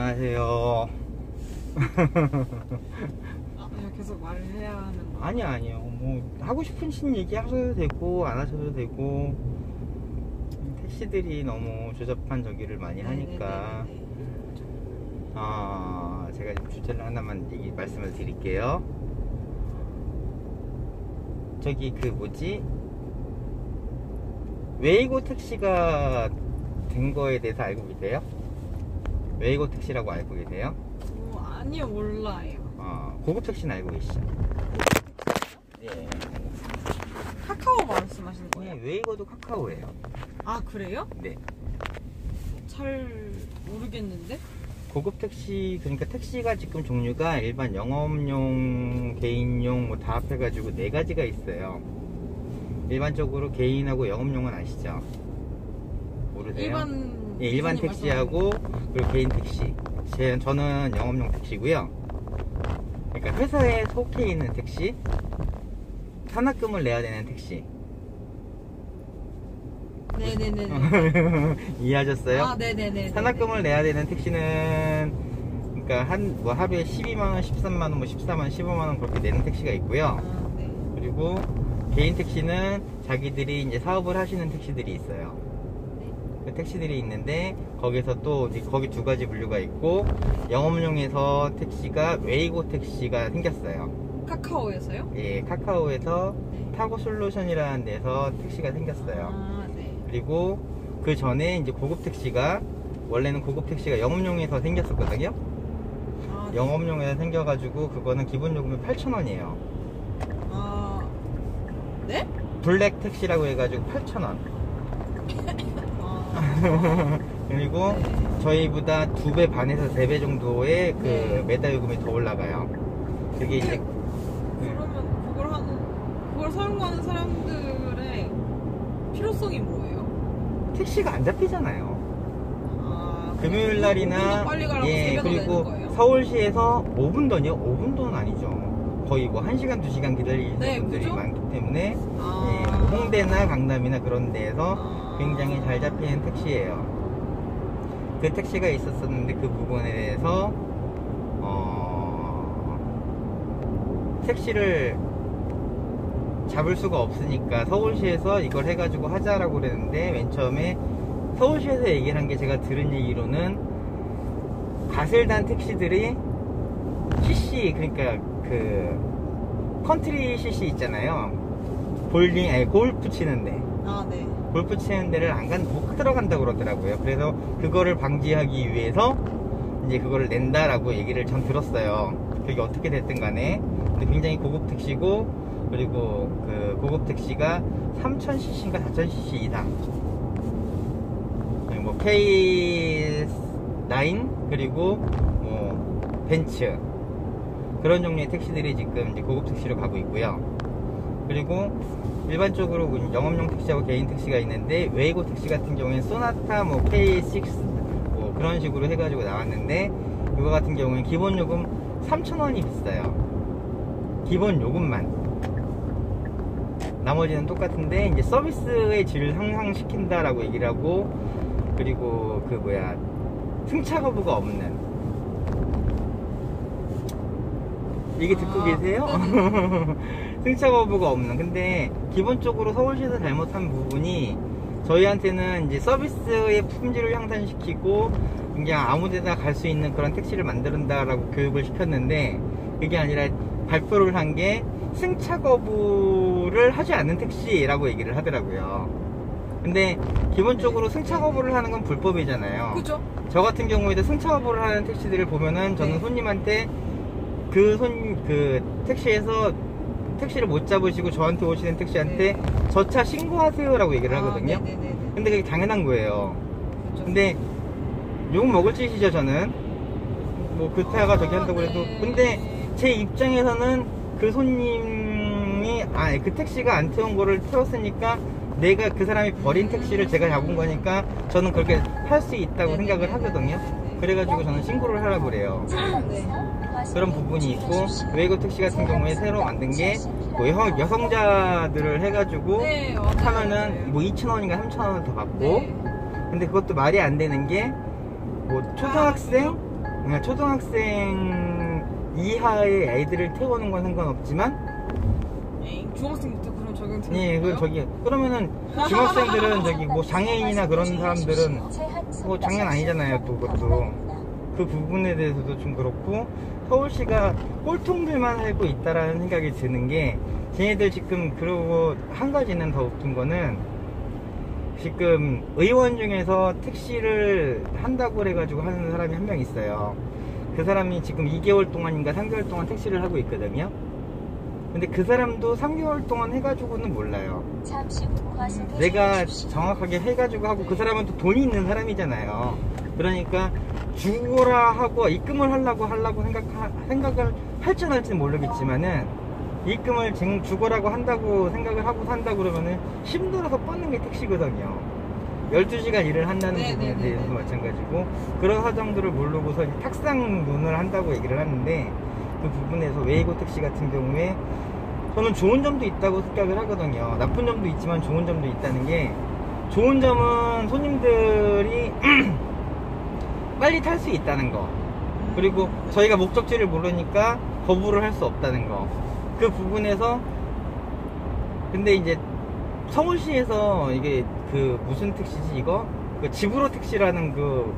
안녕하세요. 계속 말을 해야 하는 거? 아니요. 뭐 하고 싶으신 얘기 하셔도 되고 안 하셔도 되고, 택시들이 너무 조잡한 저기를 많이 하니까 제가 지금 주제를 하나만 말씀을 드릴게요. 저기 웨이고 택시가 된 거에 대해서 알고 계세요? 웨이고 택시라고 알고 계세요? 아니요, 몰라요. 고급 택시는 알고 계시죠? 예. 카카오 말씀하시는 거예요? 네, 웨이고도 카카오예요. 아, 그래요? 네. 잘 모르겠는데? 고급 택시, 그러니까 택시가 지금 종류가 일반 영업용, 개인용 뭐 다 합해가지고 4가지가 있어요. 일반적으로 개인하고 영업용은 아시죠? 모르세요? 일반 택시하고 그리고 개인 택시. 저는 영업용 택시고요. 그러니까 회사에 속해 있는 택시, 산학금을 내야 되는 택시. 네네네. 이해하셨어요? 네네네. 산학금을 내야 되는 택시는, 그러니까 하루에 12만원, 13만원, 뭐 14만원, 15만원 그렇게 내는 택시가 있고요. 네. 그리고 개인 택시는 자기들이 이제 사업을 하시는 택시들이 있어요. 그 택시들이 있는데, 거기서 또 거기 2가지 분류가 있고, 영업용에서 택시가 웨이고 택시가 생겼어요. 카카오에서요? 예, 카카오에서 타고 솔루션이라는 데서 택시가 생겼어요. 네. 그리고 그 전에 이제 고급 택시가, 원래는 고급 택시가 영업용에서 생겼었거든요. 네. 영업용에서 생겨가지고 그거는 기본 요금이 8,000원이에요. 네? 블랙 택시라고 해가지고 8,000원. 그리고 저희보다 2배 반에서 3배 정도의 그 매달 요금이 더 올라가요. 그게 이제 그러면 그걸 사용하는 사람들의 필요성이 뭐예요? 택시가 안 잡히잖아요. 금요일 날이나, 빨리 가라고 그리고 되는 거예요? 서울시에서 5분 전이요? 5분 전 아니죠. 거의 뭐 1시간, 2시간 기다리는 분들이 그죠? 많기 때문에, 홍대나 강남이나 그런 데에서 굉장히 잘 잡히는 택시예요. 그 택시가 있었었는데, 그 부분에 대해서 택시를 잡을 수가 없으니까 서울시에서 이걸 해가지고 하자라고 그랬는데, 맨 처음에 서울시에서 얘기를 한 게, 제가 들은 얘기로는 가슬단 택시들이 CC, 그러니까 그 컨트리 CC 있잖아요. 골프 치는데, 네. 골프 치는 데를 못 들어간다고 그러더라고요. 그래서 그거를 방지하기 위해서 이제 그거를 낸다라고 얘기를 전 들었어요. 그게 어떻게 됐든 간에. 근데 굉장히 고급 택시고, 그리고 그 고급 택시가 3000cc인가 4000cc 이상, 뭐 K9 그리고 뭐 벤츠, 그런 종류의 택시들이 지금 이제 고급 택시로 가고 있고요. 그리고 일반적으로 영업용 택시하고 개인 택시가 있는데, 웨이고 택시 같은 경우에는 소나타, 뭐 K6 뭐 그런 식으로 해가지고 나왔는데, 그거 같은 경우에는 기본 요금 3,000원이 비싸요. 기본 요금만. 나머지는 똑같은데, 이제 서비스의 질을 향상시킨다라고 얘기를 하고, 그리고 승차 거부가 없는. 이게 듣고 계세요? 승차 거부가 없는. 근데 기본적으로 서울시에서 잘못한 부분이, 저희한테는 이제 서비스의 품질을 향상시키고 그냥 아무데나 갈 수 있는 그런 택시를 만든다라고 교육을 시켰는데, 그게 아니라 발표를 한 게 승차 거부를 하지 않는 택시라고 얘기를 하더라고요. 근데 기본적으로 승차 거부를 하는 건 불법이잖아요. 그죠? 저 같은 경우에도 승차 거부를 하는 택시들을 보면은, 저는 손님한테 그 택시에서 택시를 못 잡으시고 저한테 오시는 택시한테 저 차 신고하세요 라고 얘기를 하거든요. 근데 그게 당연한 거예요. 그죠. 근데 욕 먹을 짓이죠. 저는 뭐 그 차가 저기 한다고 해도. 근데 제 입장에서는 그 손님이 그 택시가 안 태운 거를 태웠으니까, 내가 그 사람이 버린 택시를 제가 잡은 거니까 저는 그렇게 할 수 있다고 생각을 하거든요. 그래가지고 저는 신고를 하라고 그래요. 그런 부분이 있고, 웨이고 택시 같은 경우에 새로 만든 게 뭐 여성자들을 해가지고 타면은 뭐 2,000원인가 3,000원을 더 받고. 근데 그것도 말이 안 되는 게, 뭐 초등학생, 그냥 초등학생 이하의 애들을 태우는 건 상관없지만 중학생부터 그럼 적용되는 예, 건가요? 그러면은 중학생들은 저기 뭐 장애인이나 그런 사람들은 뭐 장난 아니잖아요. 또 그것도 그 부분에 대해서도 좀 그렇고 서울시가 꼴통들만 살고 있다라는 생각이 드는 게 쟤네들 지금 그러고 한 가지는 더 웃긴 거는 지금 의원 중에서 택시를 한다고 그래가지고 하는 사람이 한 명 있어요. 그 사람이 지금 2개월 동안인가 3개월 동안 택시를 하고 있거든요. 근데 그 사람도 3개월 동안 해가지고는 몰라요. 내가 정확하게 해가지고 하고 그 사람은 또 돈이 있는 사람이잖아요. 그러니까 주거라 하고 입금을 하려고 생각을 할지 안 할지는 모르겠지만은 입금을 주거라고 한다고 생각을 하고 산다고 그러면은 힘들어서 뻗는 게 택시거든요. 12시간 일을 한다는 부분에 대해서도 마찬가지고 그런 사정들을 모르고서 탁상론을 한다고 얘기를 하는데 그 부분에서 웨이고 택시 같은 경우에 저는 좋은 점도 있다고 생각을 하거든요. 나쁜 점도 있지만 좋은 점도 있다는 게 좋은 점은 손님들이 빨리 탈 수 있다는 거, 그리고 저희가 목적지를 모르니까 거부를 할 수 없다는 거. 그 부분에서 근데 이제 서울시에서 이게 그 무슨 택시지 이거? 그 집으로 택시라는 그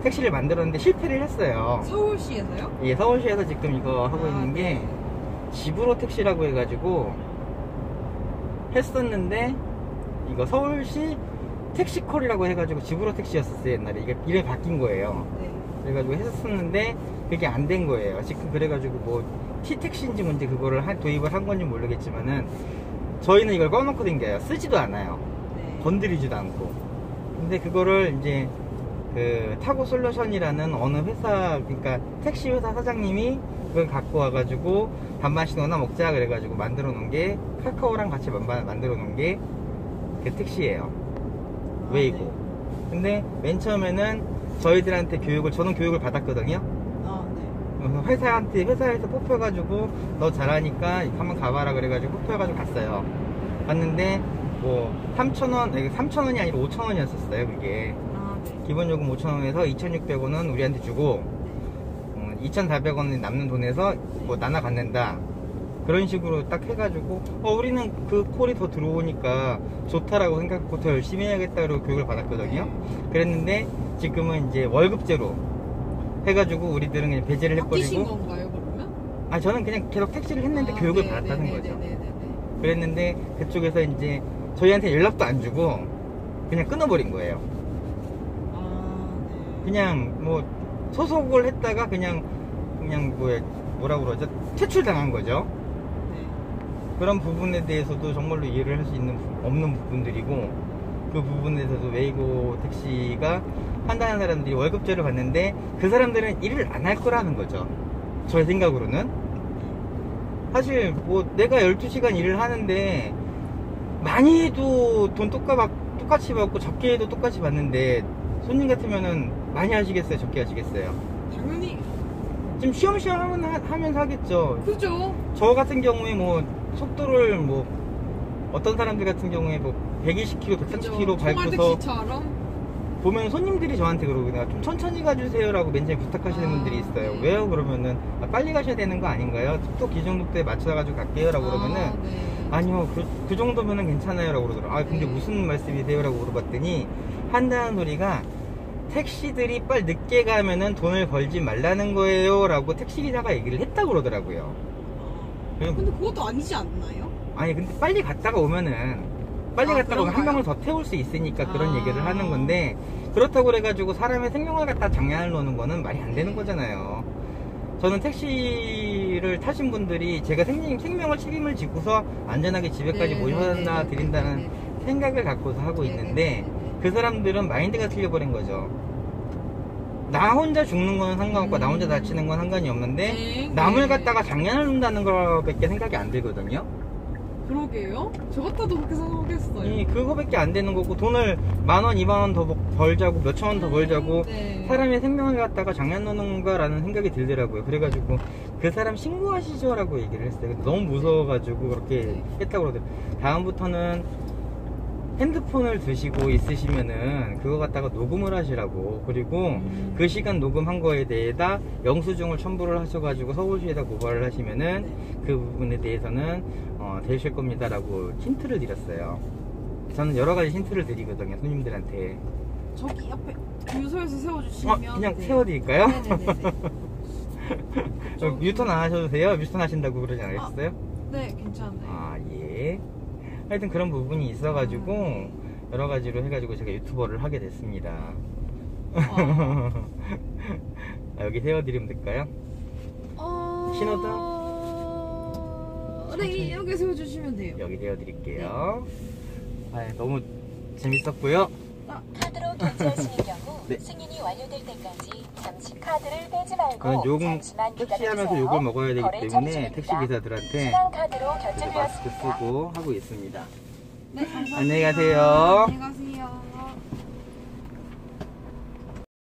택시를 만들었는데 실패를 했어요. 서울시에서요? 예, 서울시에서 지금 이거 하고 있는 게 집으로 택시라고 해가지고 했었는데 이거 서울시 택시콜이라고 해가지고 집으로 택시였었어요. 옛날에 이게 이름이 바뀐 거예요. 그래가지고 했었는데 그게 안 된 거예요. 지금 그래가지고 뭐 T택시인지 뭔지 그거를 도입을 한 건지 모르겠지만은 저희는 이걸 꺼놓고 댕겨요. 쓰지도 않아요. 건드리지도 않고. 근데 그거를 이제 그 타고 솔루션이라는 어느 회사, 그러니까 택시 회사 사장님이 그걸 갖고 와가지고 밥만 신호나 먹자 그래가지고 만들어 놓은 게 카카오랑 같이 만들어 놓은 게 그 택시예요. 웨이고. 근데 맨 처음에는 저희들한테 저는 교육을 받았거든요. 회사에서 뽑혀가지고 너 잘하니까 한번 가봐라 그래가지고 뽑혀가지고 갔어요. 갔는데 뭐 3,000원이 아니라 5,000원이었었어요. 그게 기본 요금 5,000원에서 2,600원은 우리한테 주고 2,400원이 남는 돈에서 뭐 나눠 갖는다 그런 식으로 딱 해가지고 우리는 그 콜이 더 들어오니까 좋다라고 생각하고 더 열심히 해야겠다고 교육을 받았거든요. 그랬는데 지금은 이제 월급제로 해가지고 우리들은 그냥 배제를 해버리고. 바뀌신 건가요 그러면? 저는 그냥 계속 택시를 했는데 교육을 받았다는 거죠. 그랬는데 그쪽에서 이제 저희한테 연락도 안 주고 그냥 끊어버린 거예요. 그냥 뭐 소속을 했다가 그냥 뭐라 그러죠? 퇴출당한 거죠. 그런 부분에 대해서도 정말로 이해를 할 수 없는 부분들이고, 그 부분에서도 웨이고 택시가 한다는 사람들이 월급제를 받는데 그 사람들은 일을 안 할 거라는 거죠. 저의 생각으로는. 사실 뭐 내가 12시간 일을 하는데 많이 해도 돈 똑같이 받고 적게 해도 똑같이 받는데 손님 같으면은 많이 하시겠어요? 적게 하시겠어요? 당연히 좀 쉬엄쉬엄 하면서 하겠죠. 그죠. 저 같은 경우에 뭐 속도를 뭐 어떤 사람들 같은 경우에 뭐 120km, 130km 밟고서 보면 손님들이 저한테 그러거든요. 좀 천천히 가주세요 라고 맨 처음에 부탁하시는 분들이 있어요. 왜요? 그러면은 빨리 가셔야 되는 거 아닌가요? 속도 기준속도에 맞춰가지고 갈게요 라고 그러면은 아니요 그 정도면은 괜찮아요 라고 그러더라고요. 근데 무슨 말씀이세요? 라고 물어봤더니 한다는 소리가 택시들이 빨리 늦게 가면은 돈을 벌지 말라는 거예요 라고 택시기사가 얘기를 했다고 그러더라고요. 근데 그것도 아니지 않나요? 아니 근데 빨리 갔다가 오면은 한 명을 더 태울 수 있으니까 그런 얘기를 하는 건데, 그렇다고 그래가지고 사람의 생명을 갖다 장난을 놓는 거는 말이 안 되는 거잖아요. 저는 택시를 타신 분들이 제가 생명을 책임을 지고서 안전하게 집에까지 모셔다 드린다는 생각을 갖고서 하고 있는데, 그 사람들은 마인드가 틀려버린 거죠. 나 혼자 죽는 건 상관없고 나 혼자 다치는 건 상관이 없는데 남을 갖다가 장난을 놓는다는 거밖에 생각이 안 들거든요. 그러게요. 저 같아도 그렇게 생각했어요. 그거밖에 안 되는 거고, 돈을 10,000원, 20,000원 더 벌자고 몇천 원 더 벌자고 사람의 생명을 갖다가 장난 놓는 건가라는 생각이 들더라고요. 그래가지고 그 사람 신고하시죠 라고 얘기를 했어요. 근데 너무 무서워가지고 그렇게 했다고 그러더라고요. 다음부터는 핸드폰을 드시고 있으시면은 그거 갖다가 녹음을 하시라고. 그리고 그 시간 녹음한 거에 대해다 영수증을 첨부를 하셔가지고 서울시에다 고발을 하시면은 네. 그 부분에 대해서는 되실 겁니다 라고 힌트를 드렸어요. 저는 여러 가지 힌트를 드리거든요, 손님들한테. 저기 옆에 주유소에서 세워주시면 그냥 네. 세워드릴까요? 네네네네. 유턴 안 하셔도 돼요? 유턴 하신다고 그러지 않았어요? 네, 괜찮아요. 아, 예. 하여튼 그런 부분이 있어가지고 여러 가지로 해가지고 제가 유튜버를 하게 됐습니다. 아, 여기 세워드리면 될까요? 신호등? 네, 여기 세워주시면 돼요. 여기 세워드릴게요. 아, 너무 재밌었고요. 카드로 결제하시는 경우 네. 승인이 완료될 때까지 잠시 카드를 떼지 말고 저는 요금 잠시만 택시하면서 기다려주세요. 욕을 먹어야 되기 거래 때문에 멈춥니다. 택시 기사들한테 신한카드로 마스크 결제되었습니다. 쓰고 하고 있습니다. 네, 감사합니다. 안녕히 가세요. 안녕히 가세요.